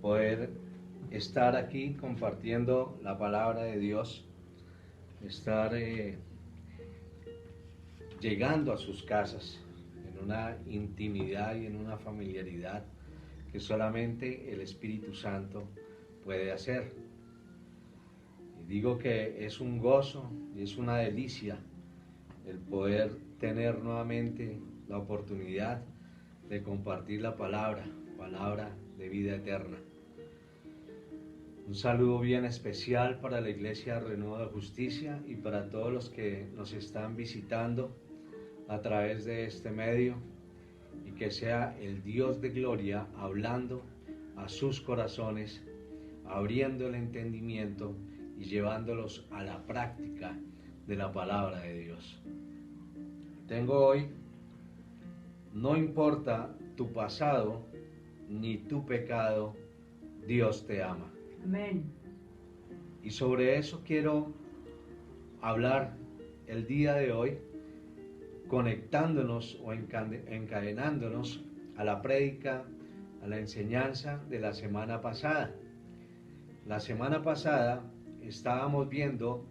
poder estar aquí compartiendo la palabra de Dios, estar llegando a sus casas en una intimidad y en una familiaridad que solamente el Espíritu Santo puede hacer. Y digo que es un gozo y es una delicia el poder tener nuevamente la oportunidad de compartir la palabra de vida eterna. Un saludo bien especial para la Iglesia Renuevo de Justicia y para todos los que nos están visitando a través de este medio, y que sea el Dios de gloria hablando a sus corazones, abriendo el entendimiento y llevándolos a la práctica de la palabra de Dios. Tengo hoy: no importa tu pasado ni tu pecado, Dios te ama. Amén. Y sobre eso quiero hablar el día de hoy, conectándonos o encadenándonos a la prédica, a la enseñanza de la semana pasada. La semana pasada estábamos viendo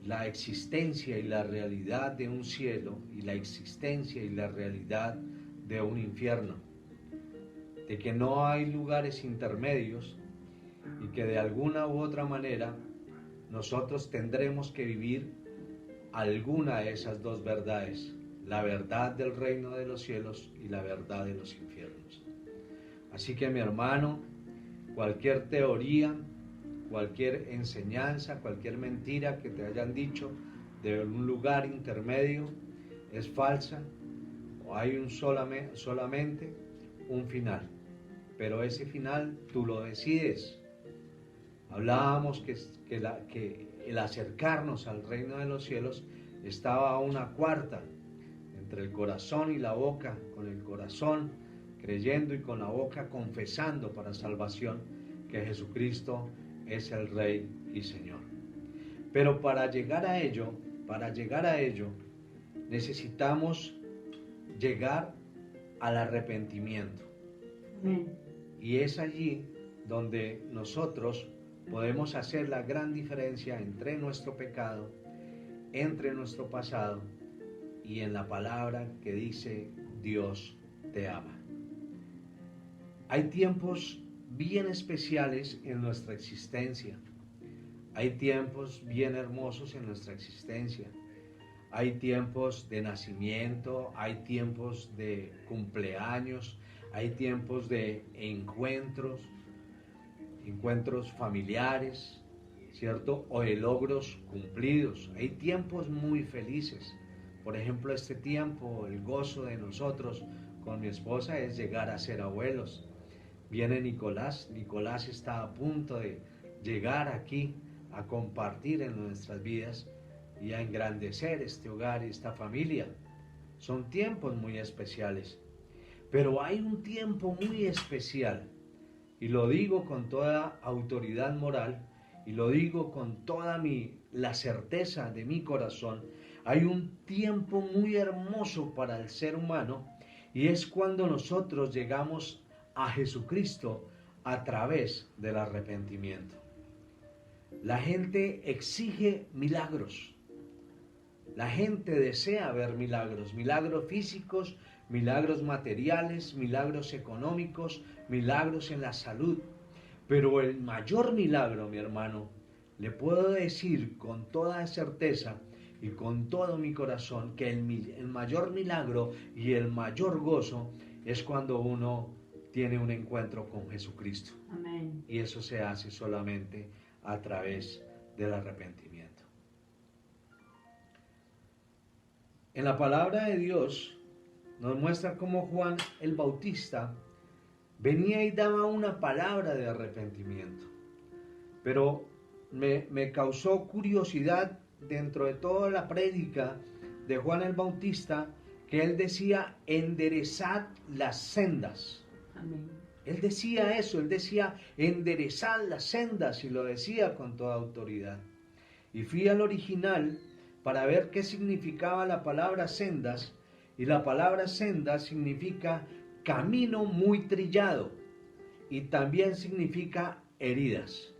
la existencia y la realidad de un cielo y la existencia y la realidad de un infierno, de que no hay lugares intermedios y que de alguna u otra manera nosotros tendremos que vivir alguna de esas dos verdades: la verdad del reino de los cielos y la verdad de los infiernos. Así que, mi hermano, cualquier teoría, cualquier enseñanza, cualquier mentira que te hayan dicho de un lugar intermedio es falsa, o hay solamente un final, pero ese final tú lo decides. Hablábamos que el acercarnos al reino de los cielos estaba a una cuarta, entre el corazón y la boca, con el corazón creyendo y con la boca confesando para salvación que Jesucristo es el Rey y Señor. Pero para llegar a ello, necesitamos llegar al arrepentimiento. Amén. Y es allí donde nosotros podemos hacer la gran diferencia entre nuestro pecado, entre nuestro pasado y en la palabra que dice: Dios te ama. Hay tiempos bien especiales en nuestra existencia. Hay tiempos bien hermosos en nuestra existencia. Hay tiempos de nacimiento, hay tiempos de cumpleaños, hay tiempos de encuentros familiares, ¿cierto? O de logros cumplidos. Hay tiempos muy felices. Por ejemplo, este tiempo, el gozo de nosotros con mi esposa es llegar a ser abuelos. Viene Nicolás está a punto de llegar aquí a compartir en nuestras vidas y a engrandecer este hogar y esta familia. Son tiempos muy especiales, pero hay un tiempo muy especial, y lo digo con toda autoridad moral, y lo digo con toda la certeza de mi corazón. Hay un tiempo muy hermoso para el ser humano, y es cuando nosotros llegamos a Jesucristo a través del arrepentimiento. La gente exige milagros. La gente desea ver milagros, milagros físicos, milagros materiales, milagros económicos, milagros en la salud. Pero el mayor milagro, mi hermano, le puedo decir con toda certeza y con todo mi corazón que el mayor milagro y el mayor gozo es cuando uno tiene un encuentro con Jesucristo. Amén. Y eso se hace solamente a través del arrepentimiento. En la palabra de Dios nos muestra cómo Juan el Bautista venía y daba una palabra de arrepentimiento. Pero me causó curiosidad dentro de toda la prédica de Juan el Bautista que él decía: enderezad las sendas. Amén. Él decía eso, él decía: enderezad las sendas, y lo decía con toda autoridad. Y fui al original para ver qué significaba la palabra sendas, y la palabra sendas significa camino muy trillado. y también significa heridas.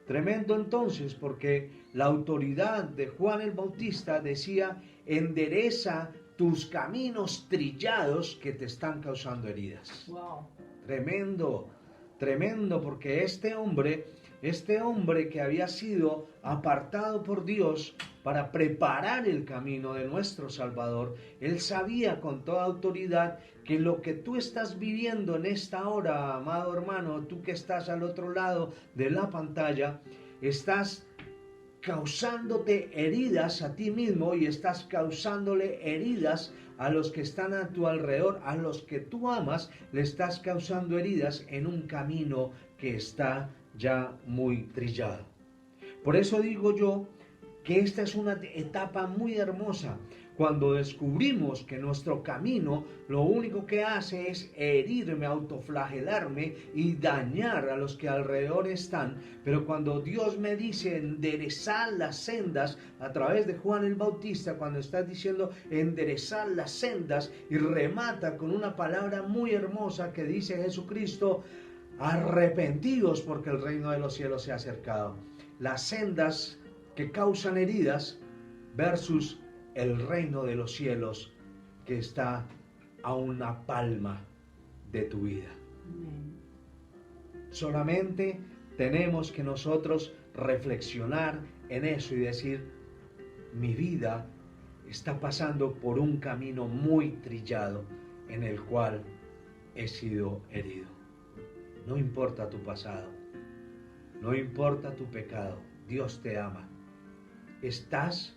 Tremendo entonces, porque la autoridad de Juan el Bautista decía: endereza tus caminos trillados que te están causando heridas. Wow. Tremendo, tremendo, porque este hombre que había sido apartado por Dios para preparar el camino de nuestro Salvador, él sabía con toda autoridad que lo que tú estás viviendo en esta hora, amado hermano, tú que estás al otro lado de la pantalla, estás causándote heridas a ti mismo y estás causándole heridas a los que están a tu alrededor, a los que tú amas, le estás causando heridas en un camino que está ya muy trillado. Por eso digo yo que esta es una etapa muy hermosa, cuando descubrimos que nuestro camino lo único que hace es herirme, autoflagelarme y dañar a los que alrededor están. Pero cuando Dios me dice enderezar las sendas a través de Juan el Bautista, cuando está diciendo enderezar las sendas, y remata con una palabra muy hermosa que dice Jesucristo: arrepentidos porque el reino de los cielos se ha acercado. Las sendas que causan heridas versus el reino de los cielos que está a una palma de tu vida. Amén. Solamente tenemos que nosotros reflexionar en eso y decir: mi vida está pasando por un camino muy trillado en el cual he sido herido. No importa tu pasado, no importa tu pecado, Dios te ama. Estás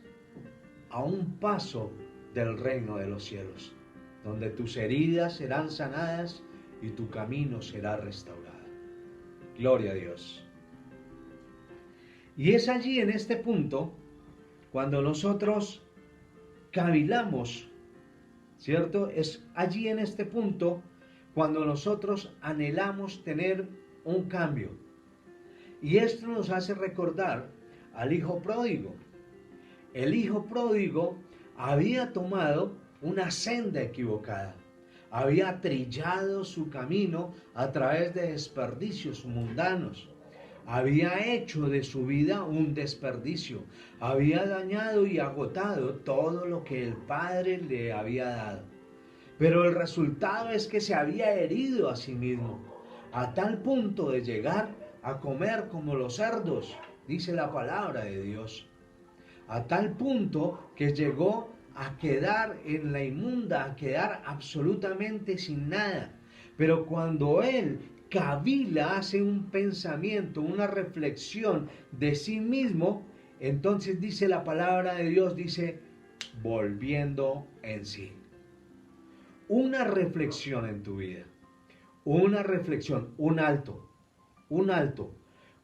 a un paso del reino de los cielos, donde tus heridas serán sanadas y tu camino será restaurado. Gloria a Dios. Y es allí, en este punto, cuando nosotros cavilamos, ¿cierto? Es allí, en este punto, cuando nosotros anhelamos tener un cambio. Y esto nos hace recordar al hijo pródigo. El hijo pródigo había tomado una senda equivocada, había trillado su camino a través de desperdicios mundanos, había hecho de su vida un desperdicio, había dañado y agotado todo lo que el Padre le había dado. Pero el resultado es que se había herido a sí mismo, a tal punto de llegar a comer como los cerdos, dice la palabra de Dios. A tal punto que llegó a quedar en la inmunda, a quedar absolutamente sin nada. Pero cuando él cavila, hace un pensamiento, una reflexión de sí mismo, entonces dice la palabra de Dios, dice, volviendo en sí. Una reflexión en tu vida, una reflexión, un alto.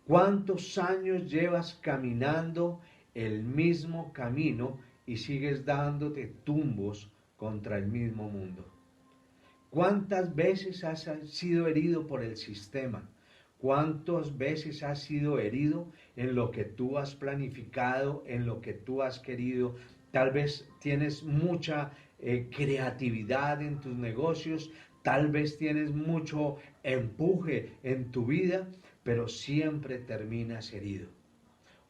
¿Cuántos años llevas caminando el mismo camino y sigues dándote tumbos contra el mismo mundo? ¿Cuántas veces has sido herido por el sistema? ¿Cuántas veces has sido herido en lo que tú has planificado, en lo que tú has querido? Tal vez tienes mucha creatividad en tus negocios, tal vez tienes mucho empuje en tu vida, pero siempre terminas herido.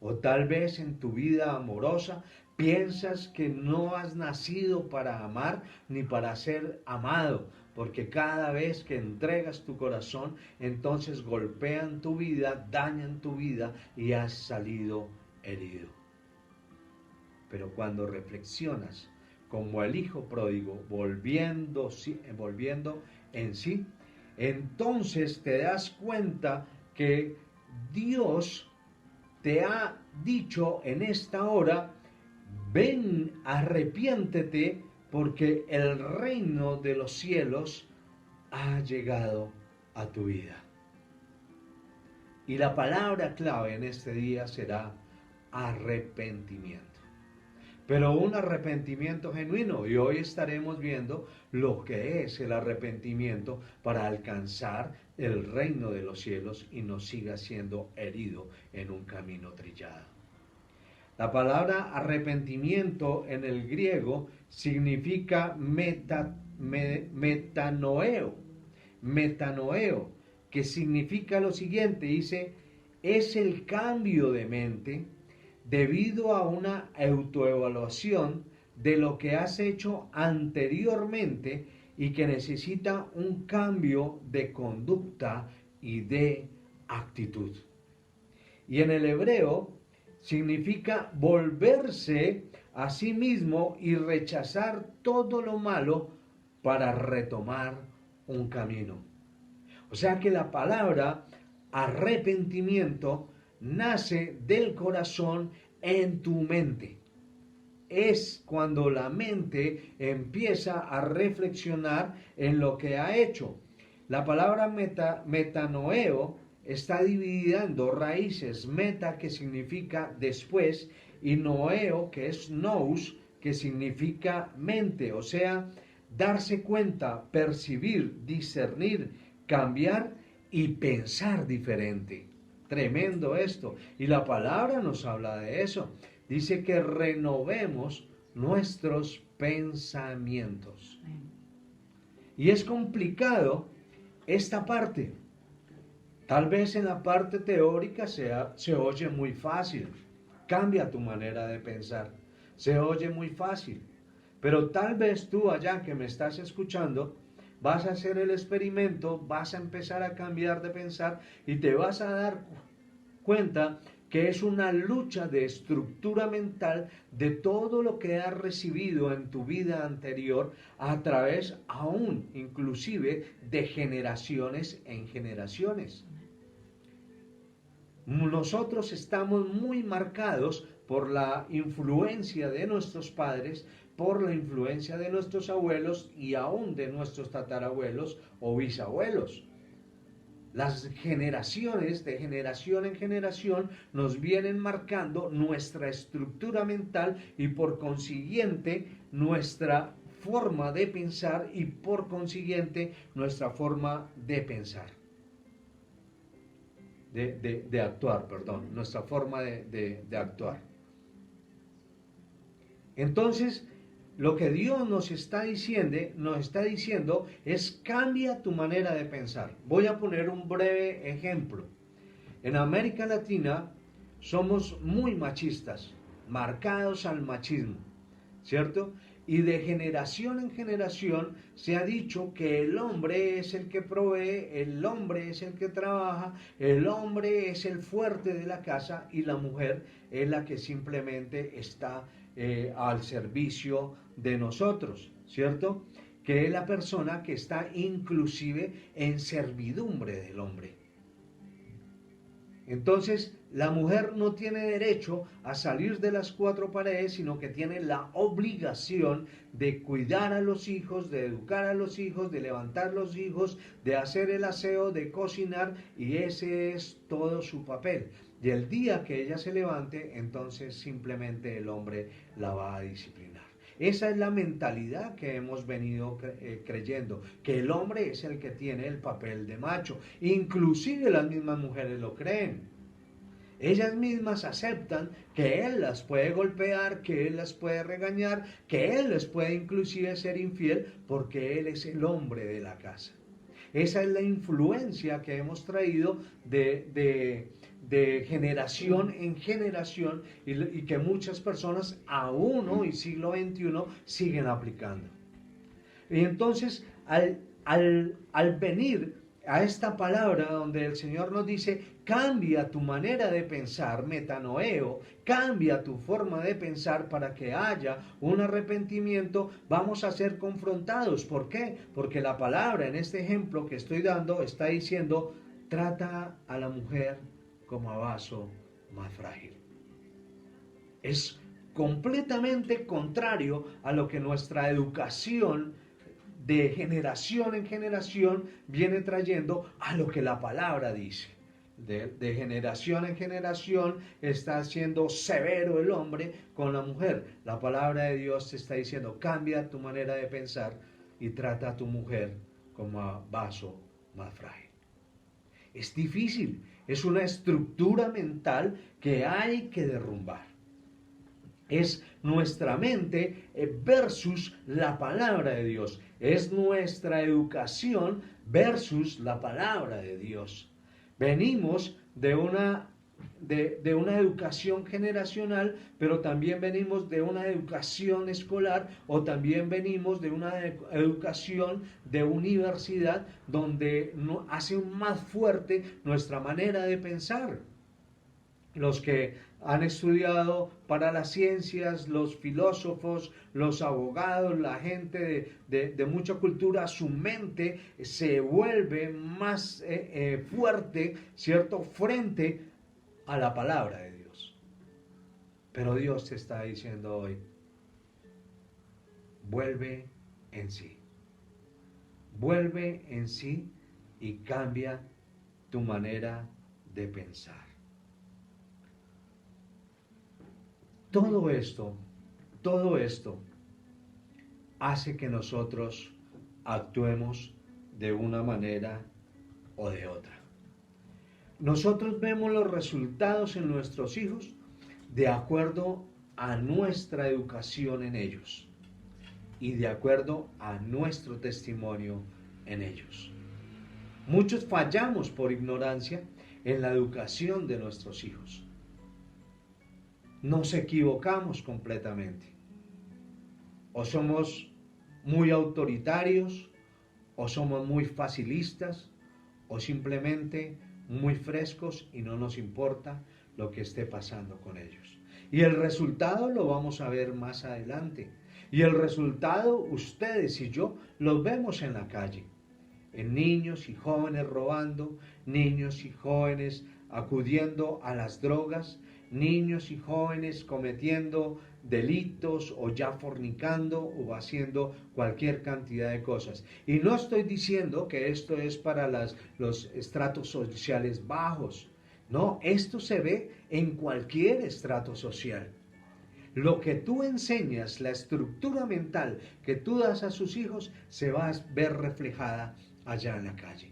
O tal vez en tu vida amorosa piensas que no has nacido para amar ni para ser amado, porque cada vez que entregas tu corazón, entonces golpean tu vida, dañan tu vida y has salido herido. Pero cuando reflexionas como el hijo pródigo, volviendo en sí, entonces te das cuenta que Dios te ha dicho en esta hora: ven, arrepiéntete, porque el reino de los cielos ha llegado a tu vida. Y la palabra clave en este día será arrepentimiento. Pero un arrepentimiento genuino, y hoy estaremos viendo lo que es el arrepentimiento para alcanzar el reino de los cielos y no siga siendo herido en un camino trillado. La palabra arrepentimiento en el griego significa metanoeo, que significa lo siguiente, dice, es el cambio de mente debido a una autoevaluación de lo que has hecho anteriormente y que necesita un cambio de conducta y de actitud. Y en el hebreo significa volverse a sí mismo y rechazar todo lo malo para retomar un camino. O sea que la palabra arrepentimiento nace del corazón en tu mente. Es cuando la mente empieza a reflexionar en lo que ha hecho. La palabra metanoeo está dividida en dos raíces. Meta, que significa después, y noeo, que es nous, que significa mente. O sea, darse cuenta, percibir, discernir, cambiar y pensar diferente. Tremendo esto. Y la palabra nos habla de eso. Dice que renovemos nuestros pensamientos. Y es complicado esta parte. Tal vez en la parte teórica se oye muy fácil. Cambia tu manera de pensar. Se oye muy fácil. Pero tal vez tú allá que me estás escuchando, vas a hacer el experimento, vas a empezar a cambiar de pensar y te vas a dar cuenta que es una lucha de estructura mental de todo lo que has recibido en tu vida anterior a través aún inclusive de generaciones en generaciones. Nosotros estamos muy marcados por la influencia de nuestros padres, por la influencia de nuestros abuelos y aún de nuestros tatarabuelos o bisabuelos. Las generaciones, de generación en generación, nos vienen marcando nuestra estructura mental y por consiguiente nuestra forma de pensar y por consiguiente nuestra forma de pensar. De actuar, perdón, nuestra forma de actuar. Entonces, lo que Dios nos está diciendo es cambia tu manera de pensar. Voy a poner un breve ejemplo. En América Latina somos muy machistas, marcados al machismo, ¿cierto? Y de generación en generación se ha dicho que el hombre es el que provee, el hombre es el que trabaja, el hombre es el fuerte de la casa y la mujer es la que simplemente está al servicio de nosotros, ¿cierto? Que es la persona que está inclusive en servidumbre del hombre. Entonces, la mujer no tiene derecho a salir de las cuatro paredes, sino que tiene la obligación de cuidar a los hijos, de educar a los hijos, de levantar los hijos, de hacer el aseo, de cocinar, y ese es todo su papel. Y el día que ella se levante, entonces simplemente el hombre la va a disciplinar. Esa es la mentalidad que hemos venido creyendo, que el hombre es el que tiene el papel de macho. Inclusive las mismas mujeres lo creen. Ellas mismas aceptan que él las puede golpear, que él las puede regañar, que él les puede inclusive ser infiel, porque él es el hombre de la casa. Esa es la influencia que hemos traído de generación en generación y que muchas personas aún hoy, siglo XXI, siguen aplicando. Y entonces, al venir a esta palabra donde el Señor nos dice, cambia tu manera de pensar, metanoeo, cambia tu forma de pensar para que haya un arrepentimiento, vamos a ser confrontados. ¿Por qué? Porque la palabra en este ejemplo que estoy dando está diciendo, trata a la mujer como a vaso más frágil. Es completamente contrario a lo que nuestra educación de generación en generación viene trayendo a lo que la palabra dice. De generación en generación está siendo severo el hombre con la mujer. La palabra de Dios te está diciendo, cambia tu manera de pensar y trata a tu mujer como a vaso más frágil. Es difícil, es una estructura mental que hay que derrumbar. Es nuestra mente versus la palabra de Dios. Es nuestra educación versus la palabra de Dios. Venimos de una educación generacional, pero también venimos de una educación escolar o también venimos de una educación de universidad donde hace más fuerte nuestra manera de pensar. Los que han estudiado para las ciencias, los filósofos, los abogados, la gente de mucha cultura, su mente se vuelve más fuerte, ¿cierto?, frente a la palabra de Dios. Pero Dios te está diciendo hoy, vuelve en sí. Vuelve en sí y cambia tu manera de pensar. Todo esto hace que nosotros actuemos de una manera o de otra. Nosotros vemos los resultados en nuestros hijos de acuerdo a nuestra educación en ellos y de acuerdo a nuestro testimonio en ellos. Muchos fallamos por ignorancia en la educación de nuestros hijos. Nos equivocamos completamente. O somos muy autoritarios, o somos muy facilistas, o simplemente muy frescos y no nos importa lo que esté pasando con ellos. Y el resultado lo vamos a ver más adelante. Y el resultado, ustedes y yo, los vemos en la calle. En niños y jóvenes robando, niños y jóvenes acudiendo a las drogas, niños y jóvenes cometiendo delitos o ya fornicando o haciendo cualquier cantidad de cosas. Y no estoy diciendo que esto es para los estratos sociales bajos. No, esto se ve en cualquier estrato social. Lo que tú enseñas, la estructura mental que tú das a sus hijos, se va a ver reflejada allá en la calle.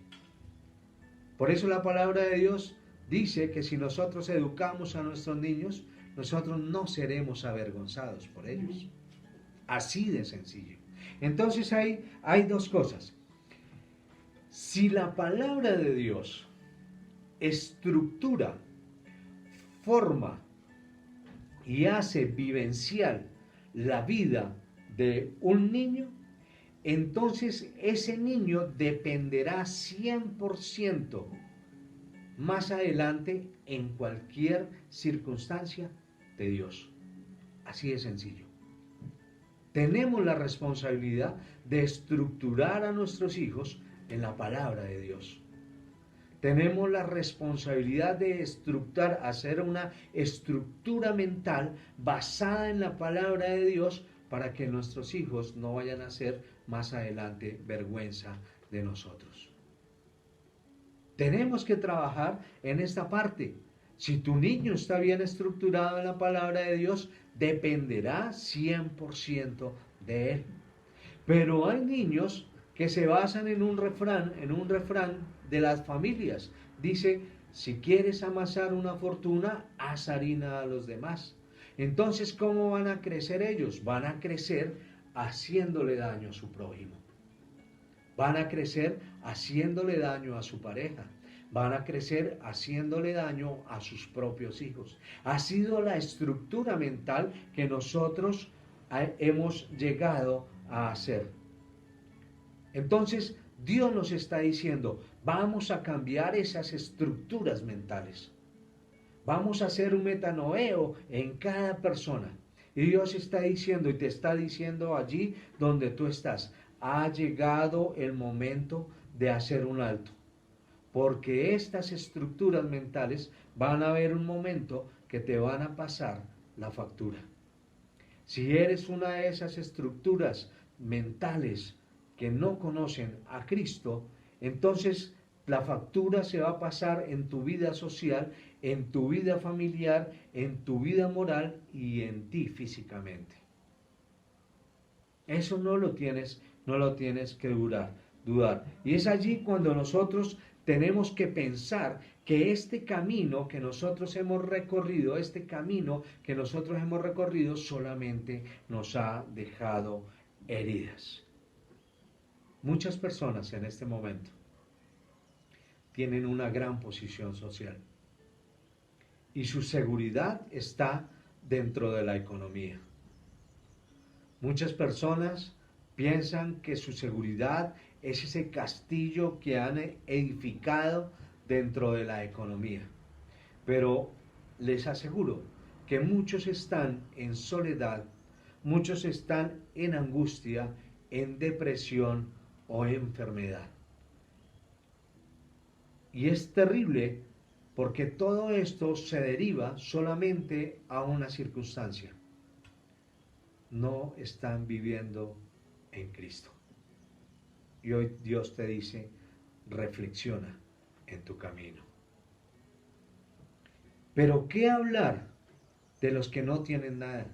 Por eso la palabra de Dios dice que si nosotros educamos a nuestros niños, nosotros no seremos avergonzados por ellos. Así de sencillo. Entonces hay dos cosas. Si la palabra de Dios estructura, forma y hace vivencial la vida de un niño, entonces ese niño dependerá 100% más adelante en cualquier circunstancia de Dios. Así de sencillo. Tenemos la responsabilidad de estructurar a nuestros hijos en la palabra de Dios. Tenemos la responsabilidad de hacer una estructura mental basada en la palabra de Dios para que nuestros hijos no vayan a ser más adelante vergüenza de nosotros. Tenemos que trabajar en esta parte. Si tu niño está bien estructurado en la palabra de Dios, dependerá 100% de él. Pero hay niños que se basan en un refrán de las familias. Dice, si quieres amasar una fortuna, haz harina a los demás. Entonces, ¿cómo van a crecer ellos? Van a crecer haciéndole daño a su prójimo. Van a crecer haciéndole daño a su pareja. Van a crecer haciéndole daño a sus propios hijos. Ha sido la estructura mental que nosotros hemos llegado a hacer. Entonces, Dios nos está diciendo, vamos a cambiar esas estructuras mentales. Vamos a hacer un metanoeo en cada persona. Y Dios está diciendo y te está diciendo allí donde tú estás, ha llegado el momento de hacer un alto. Porque estas estructuras mentales van a haber un momento que te van a pasar la factura. Si eres una de esas estructuras mentales que no conocen a Cristo, entonces la factura se va a pasar en tu vida social, en tu vida familiar, en tu vida moral y en ti físicamente. Eso no lo tienes que dudar. Y es allí cuando nosotros tenemos que pensar que este camino que nosotros hemos recorrido, solamente nos ha dejado heridas. Muchas personas en este momento tienen una gran posición social y su seguridad está dentro de la economía. Muchas personas piensan que su seguridad es ese castillo que han edificado dentro de la economía. Pero les aseguro que muchos están en soledad, muchos están en angustia, en depresión o enfermedad. Y es terrible porque todo esto se deriva solamente a una circunstancia. No están viviendo en Cristo. Y hoy Dios te dice, reflexiona en tu camino. Pero ¿qué hablar de los que no tienen nada?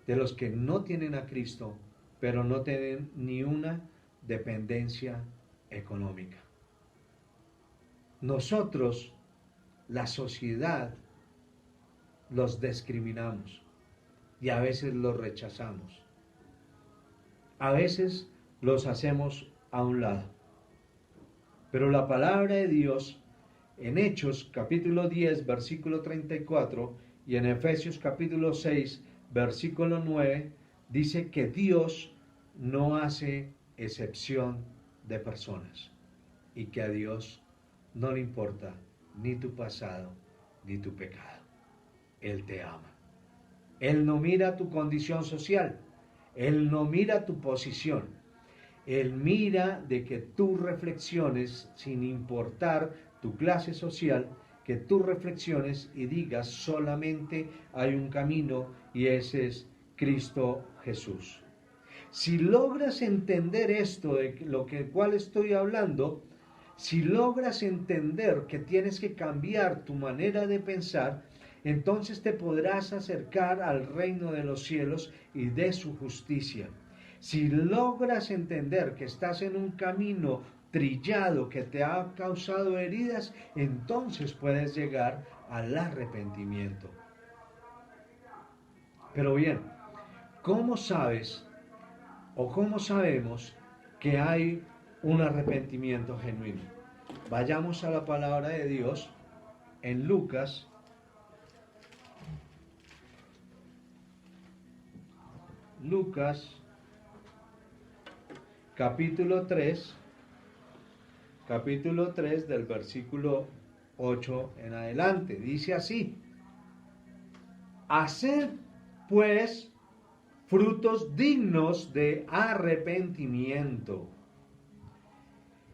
De los que no tienen a Cristo, pero no tienen ni una dependencia económica. Nosotros, la sociedad, los discriminamos y a veces los rechazamos. A veces los hacemos a un lado. Pero la palabra de Dios en Hechos capítulo 10 versículo 34 y en Efesios capítulo 6 versículo 9 dice que Dios no hace excepción de personas y que a Dios no le importa ni tu pasado ni tu pecado. Él te ama. Él no mira tu condición social. Él no mira tu posición. Él mira de que tú reflexiones sin importar tu clase social, que tú reflexiones y digas solamente hay un camino y ese es Cristo Jesús. Si logras entender esto de lo que cual estoy hablando, si logras entender que tienes que cambiar tu manera de pensar, entonces te podrás acercar al reino de los cielos y de su justicia. Si logras entender que estás en un camino trillado que te ha causado heridas, entonces puedes llegar al arrepentimiento. Pero bien, ¿cómo sabes o cómo sabemos que hay un arrepentimiento genuino? Vayamos a la palabra de Dios en Lucas capítulo 3 del versículo 8 en adelante. Dice así: haced pues frutos dignos de arrepentimiento.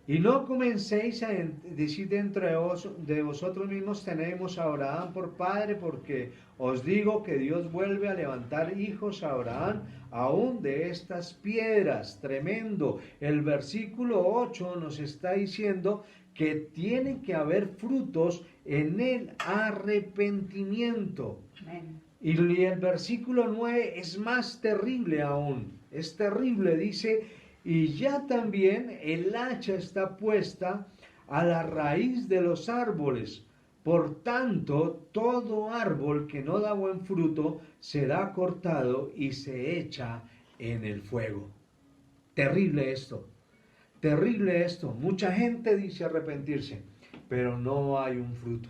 Y no comencéis a decir dentro de vosotros mismos, tenemos a Abraham por padre, porque os digo que Dios vuelve a levantar hijos a Abraham aún de estas piedras. Tremendo. El versículo 8 nos está diciendo que tiene que haber frutos en el arrepentimiento. Amén. Y el versículo 9 es más terrible aún. Es terrible, dice: y ya también el hacha está puesta a la raíz de los árboles. Por tanto, todo árbol que no da buen fruto será cortado y se echa en el fuego. Terrible esto. Terrible esto. Mucha gente dice arrepentirse, pero no hay un fruto.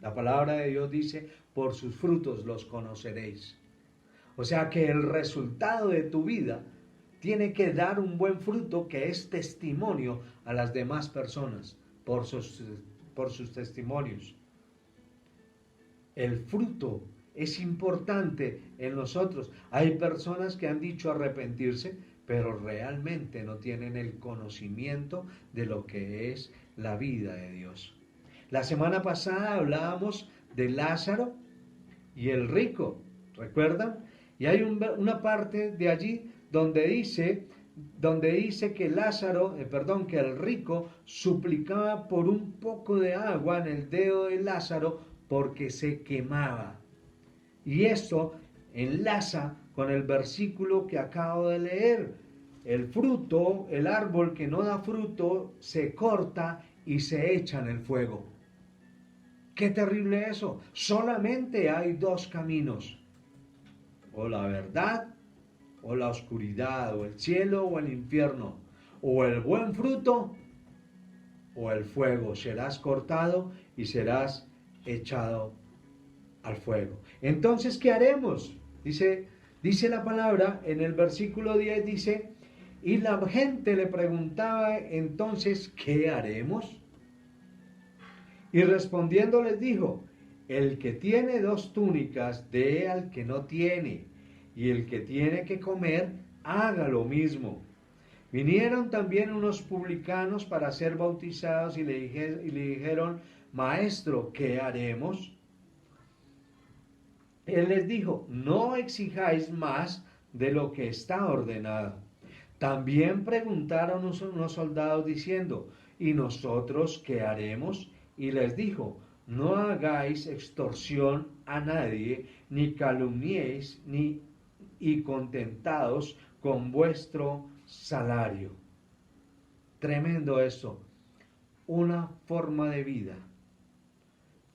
La palabra de Dios dice: por sus frutos los conoceréis. O sea que el resultado de tu vida tiene que dar un buen fruto que es testimonio a las demás personas por sus testimonios. El fruto es importante en nosotros. Hay personas que han dicho arrepentirse, pero realmente no tienen el conocimiento de lo que es la vida de Dios. La semana pasada hablábamos de Lázaro y el rico, ¿recuerdan? Y hay una parte de allí donde dice que que el rico suplicaba por un poco de agua en el dedo de Lázaro porque se quemaba. Y esto enlaza con el versículo que acabo de leer. El fruto, el árbol que no da fruto, se corta y se echan el fuego. ¡Qué terrible eso! Solamente hay dos caminos, o la verdad o la oscuridad, o el cielo o el infierno, o el buen fruto o el fuego. Serás cortado y serás echado al fuego. Entonces, ¿qué haremos? Dice la palabra en el versículo 10, dice, y la gente le preguntaba entonces, ¿qué haremos? Y respondiendo les dijo, el que tiene 2 túnicas, dé al que no tiene, y el que tiene que comer, haga lo mismo. Vinieron también unos publicanos para ser bautizados y le dijeron, Maestro, ¿qué haremos? Él les dijo, no exijáis más de lo que está ordenado. También preguntaron unos soldados diciendo, ¿y nosotros qué haremos? Y les dijo, no hagáis extorsión a nadie, ni calumniéis, y contentados con vuestro salario. Tremendo esto. Una forma de vida,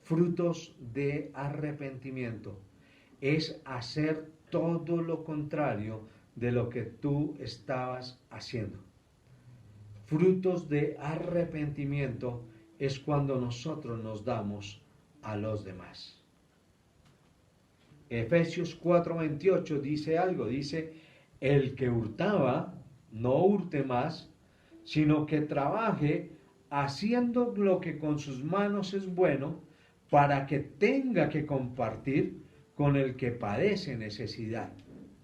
frutos de arrepentimiento, es hacer todo lo contrario de lo que tú estabas haciendo. Frutos de arrepentimiento es cuando nosotros nos damos a los demás. Efesios 4:28 dice algo, dice, el que hurtaba, no hurte más, sino que trabaje haciendo lo que con sus manos es bueno, para que tenga que compartir con el que padece necesidad.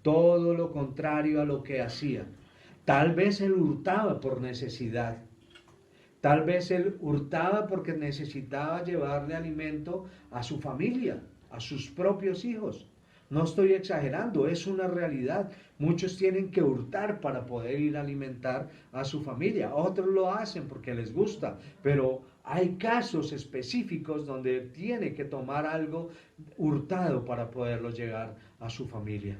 Todo lo contrario a lo que hacía. Tal vez él hurtaba por necesidad. Tal vez él hurtaba porque necesitaba llevarle alimento a su familia, a sus propios hijos. No estoy exagerando, es una realidad. Muchos tienen que hurtar para poder ir a alimentar a su familia. Otros lo hacen porque les gusta, pero hay casos específicos donde tiene que tomar algo hurtado para poderlo llegar a su familia.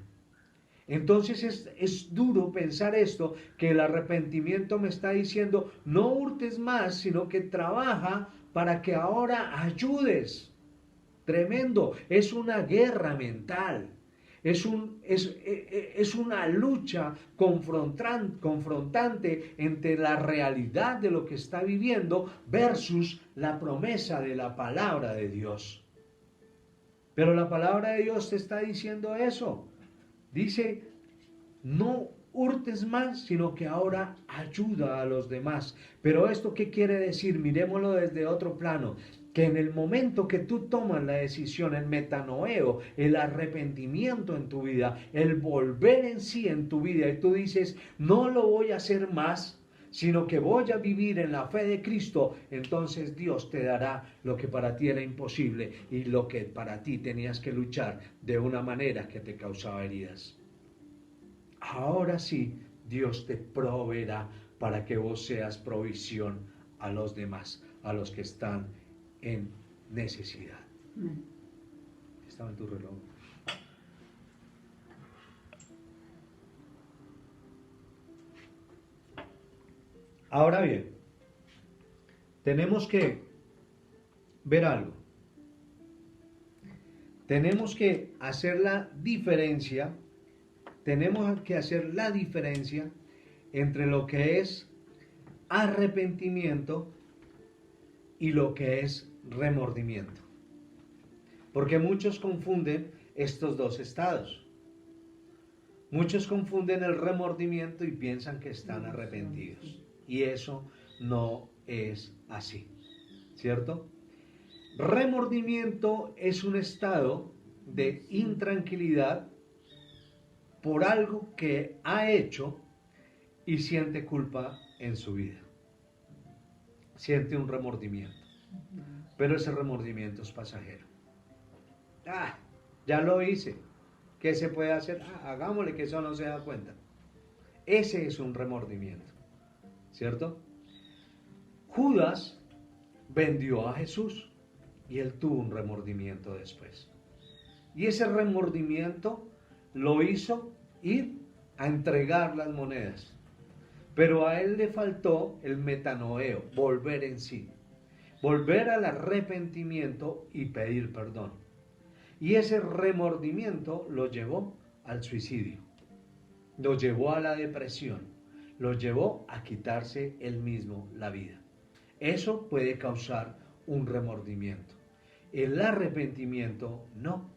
Entonces es duro pensar esto, que el arrepentimiento me está diciendo, no hurtes más, sino que trabaja para que ahora ayudes. Tremendo, es una guerra mental, es una lucha confrontante entre la realidad de lo que está viviendo versus la promesa de la palabra de Dios. Pero la palabra de Dios te está diciendo eso. Dice, no hurtes más, sino que ahora ayuda a los demás. Pero ¿esto qué quiere decir? Miremoslo desde otro plano. Que en el momento que tú tomas la decisión, el metanoeo, el arrepentimiento en tu vida, el volver en sí en tu vida, y tú dices, no lo voy a hacer más, sino que voy a vivir en la fe de Cristo, entonces Dios te dará lo que para ti era imposible y lo que para ti tenías que luchar de una manera que te causaba heridas. Ahora sí, Dios te proveerá para que vos seas provisión a los demás, a los que están en necesidad. Estaba en tu reloj. Ahora bien, tenemos que ver algo. Tenemos que hacer la diferencia. Tenemos que hacer la diferencia entre lo que es arrepentimiento y lo que es remordimiento. Porque muchos confunden estos dos estados. Muchos confunden el remordimiento y piensan que están arrepentidos. Y eso no es así, ¿cierto? Remordimiento es un estado de intranquilidad por algo que ha hecho y siente culpa en su vida. Siente un remordimiento. Pero ese remordimiento es pasajero. Ya lo hice. ¿Qué se puede hacer? Hagámosle que eso no se da cuenta. Ese es un remordimiento. ¿Cierto? Judas vendió a Jesús y él tuvo un remordimiento después. Y ese remordimiento lo hizo ir a entregar las monedas. Pero a él le faltó el metanoeo, volver en sí. volver al arrepentimiento y pedir perdón. Y ese remordimiento lo llevó al suicidio, lo llevó a la depresión, lo llevó a quitarse él mismo la vida. Eso puede causar un remordimiento. El arrepentimiento no.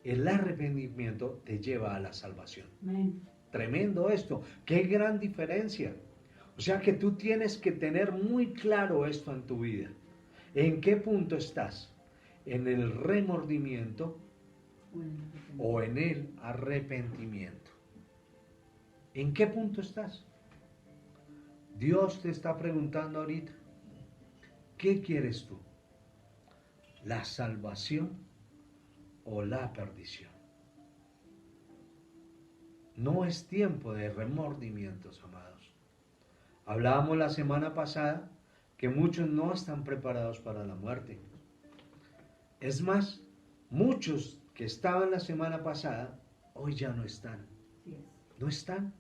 El arrepentimiento te lleva a la salvación. Amén. Tremendo esto. Qué gran diferencia. O sea que tú tienes que tener muy claro esto en tu vida. ¿En qué punto estás? ¿En el remordimiento o en el arrepentimiento? ¿En qué punto estás? Dios te está preguntando ahorita, ¿qué quieres tú? ¿La salvación o la perdición? No es tiempo de remordimientos, amados. Hablábamos la semana pasada que muchos no están preparados para la muerte. Es más, muchos que estaban la semana pasada, hoy ya no están. No están.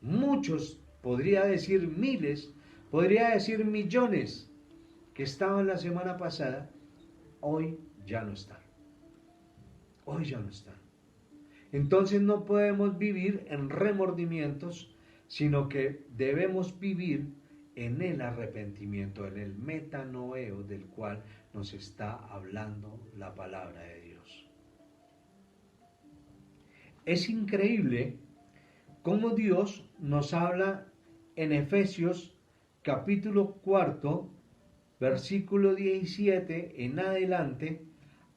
Muchos, podría decir miles, podría decir millones, que estaban la semana pasada, hoy ya no están. Hoy ya no están. Entonces no podemos vivir en remordimientos, sino que debemos vivir en el arrepentimiento, en el metanoeo del cual nos está hablando la palabra de Dios. Es increíble cómo Dios nos habla en Efesios capítulo 4, versículo 17 en adelante,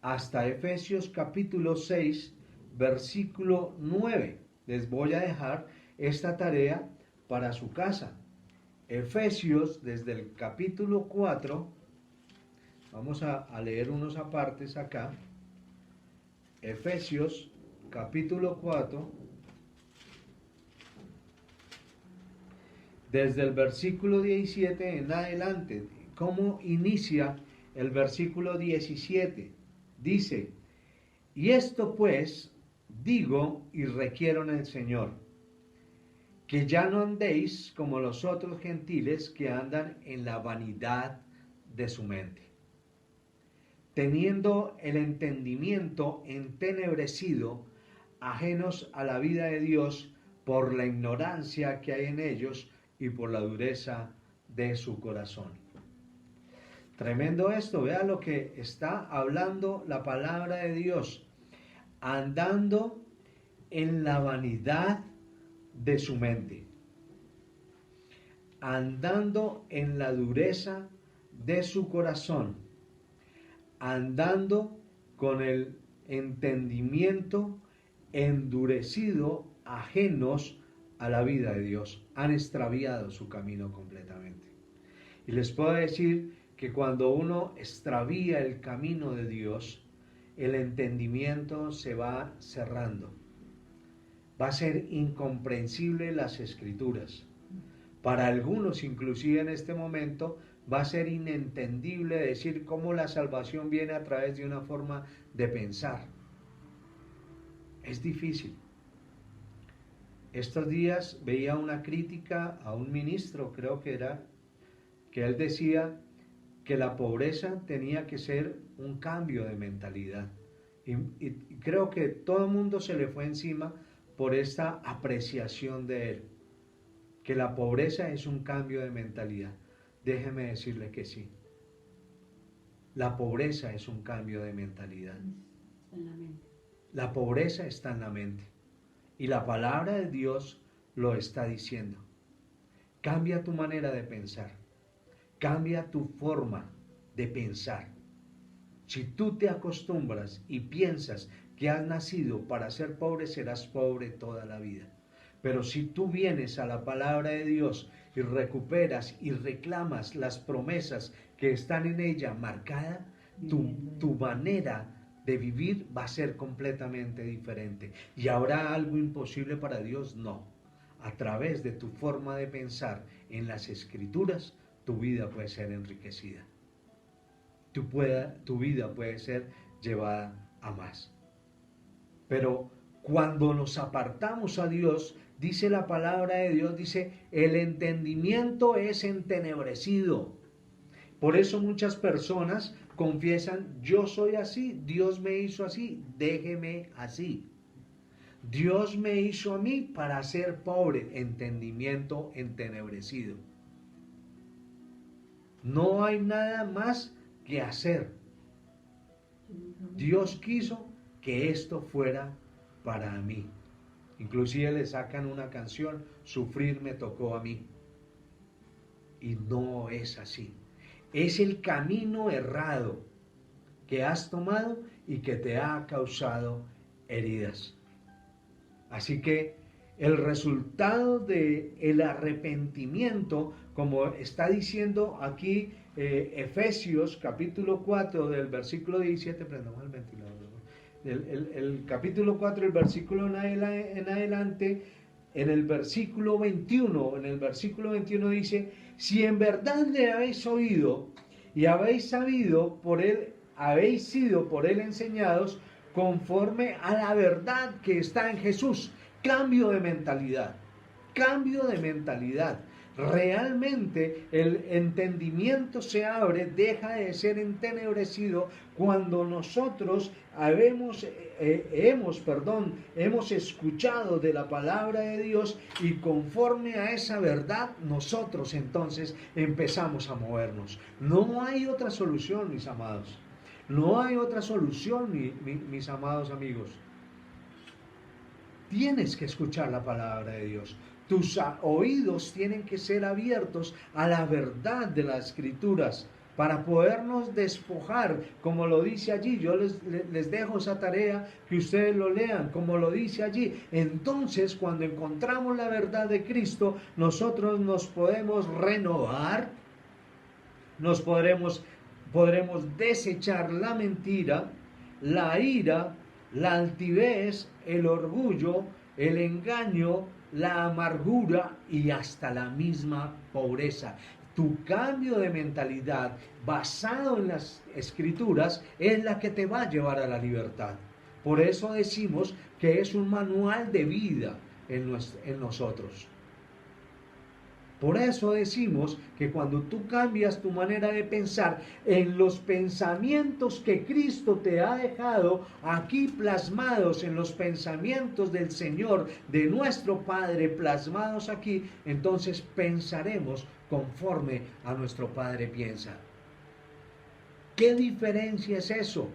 hasta Efesios capítulo 6, versículo 9. Les voy a dejar esta tarea para su casa. Efesios, desde el capítulo 4, vamos a leer unos apartes acá. Efesios capítulo 4, desde el versículo 17 en adelante. ¿Cómo inicia el versículo 17? Dice, y esto pues digo y requiero en el Señor, que ya no andéis como los otros gentiles que andan en la vanidad de su mente, teniendo el entendimiento entenebrecido, ajenos a la vida de Dios por la ignorancia que hay en ellos y por la dureza de su corazón. Tremendo esto, vea lo que está hablando la palabra de Dios, andando en la vanidad de su mente, andando en la dureza de su corazón, andando con el entendimiento endurecido, ajenos a la vida de Dios, han extraviado su camino completamente. Y les puedo decir que cuando uno extravía el camino de Dios, el entendimiento se va cerrando. Va a ser incomprensible las Escrituras. Para algunos, inclusive en este momento, va a ser inentendible decir cómo la salvación viene a través de una forma de pensar. Es difícil. Estos días veía una crítica a un ministro, creo que era, que él decía que la pobreza tenía que ser un cambio de mentalidad. Y creo que todo el mundo se le fue encima por esta apreciación de él, que la pobreza es un cambio de mentalidad. Déjeme decirle que sí. La pobreza es un cambio de mentalidad. En la mente. La pobreza está en la mente. Y la palabra de Dios lo está diciendo. Cambia tu manera de pensar. Cambia tu forma de pensar. Si tú te acostumbras y piensas que has nacido para ser pobre, serás pobre toda la vida. Pero si tú vienes a la palabra de Dios y recuperas y reclamas las promesas que están en ella marcada, tu manera de vivir va a ser completamente diferente. ¿Y habrá algo imposible para Dios? No. A través de tu forma de pensar en las Escrituras, tu vida puede ser enriquecida. Tu vida puede ser llevada a más. Pero cuando nos apartamos a Dios, dice la palabra de Dios, dice, el entendimiento es entenebrecido. Por eso muchas personas confiesan, yo soy así, Dios me hizo así, déjeme así. Dios me hizo a mí para ser pobre, entendimiento entenebrecido. No hay nada más que hacer. Dios quiso que esto fuera para mí. Inclusive le sacan una canción, sufrir me tocó a mí. Y no es así. Es el camino errado que has tomado y que te ha causado heridas. Así que el resultado del arrepentimiento, como está diciendo aquí Efesios capítulo 4 del versículo 17, prendamos el ventilador, el capítulo 4, el versículo en adelante, en el versículo 21 dice, si en verdad le habéis oído y habéis sabido por él, habéis sido por él enseñados conforme a la verdad que está en Jesús. Cambio de mentalidad. Realmente el entendimiento se abre, deja de ser entenebrecido cuando nosotros hemos escuchado de la palabra de Dios, y conforme a esa verdad nosotros entonces empezamos a movernos. No hay otra solución, mis amados. No hay otra solución, mis amados amigos. Tienes que escuchar la palabra de Dios. Tus oídos tienen que ser abiertos a la verdad de las Escrituras para podernos despojar, como lo dice allí. Yo les dejo esa tarea, que ustedes lo lean, como lo dice allí. Entonces, cuando encontramos la verdad de Cristo, nosotros nos podemos renovar, podremos desechar la mentira, la ira, la altivez, el orgullo, el engaño, la amargura y hasta la misma pobreza. Tu cambio de mentalidad basado en las Escrituras es la que te va a llevar a la libertad. Por eso decimos que es un manual de vida en nosotros. Por eso decimos que cuando tú cambias tu manera de pensar en los pensamientos que Cristo te ha dejado aquí plasmados, en los pensamientos del Señor, de nuestro Padre plasmados aquí, entonces pensaremos conforme a nuestro Padre piensa. ¿Qué diferencia es eso?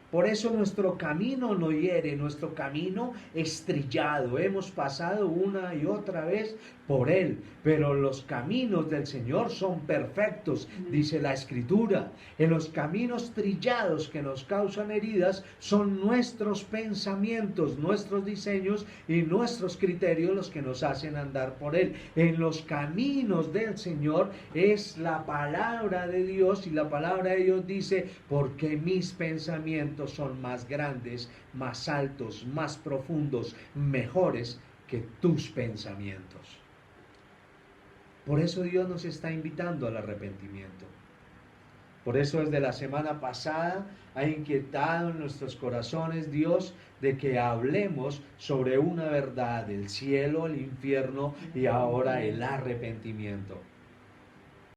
Por eso nuestro camino no hiere, nuestro camino es trillado. Hemos pasado una y otra vez por él, pero los caminos del Señor son perfectos, dice la Escritura. En los caminos trillados que nos causan heridas son nuestros pensamientos, nuestros diseños y nuestros criterios los que nos hacen andar por él. En los caminos del Señor es la palabra de Dios, y la palabra de Dios dice, porque mis pensamientos son más grandes, más altos, más profundos, mejores que tus pensamientos. Por eso Dios nos está invitando al arrepentimiento. Por eso desde la semana pasada ha inquietado en nuestros corazones Dios de que hablemos sobre una verdad, el cielo, el infierno y ahora el arrepentimiento.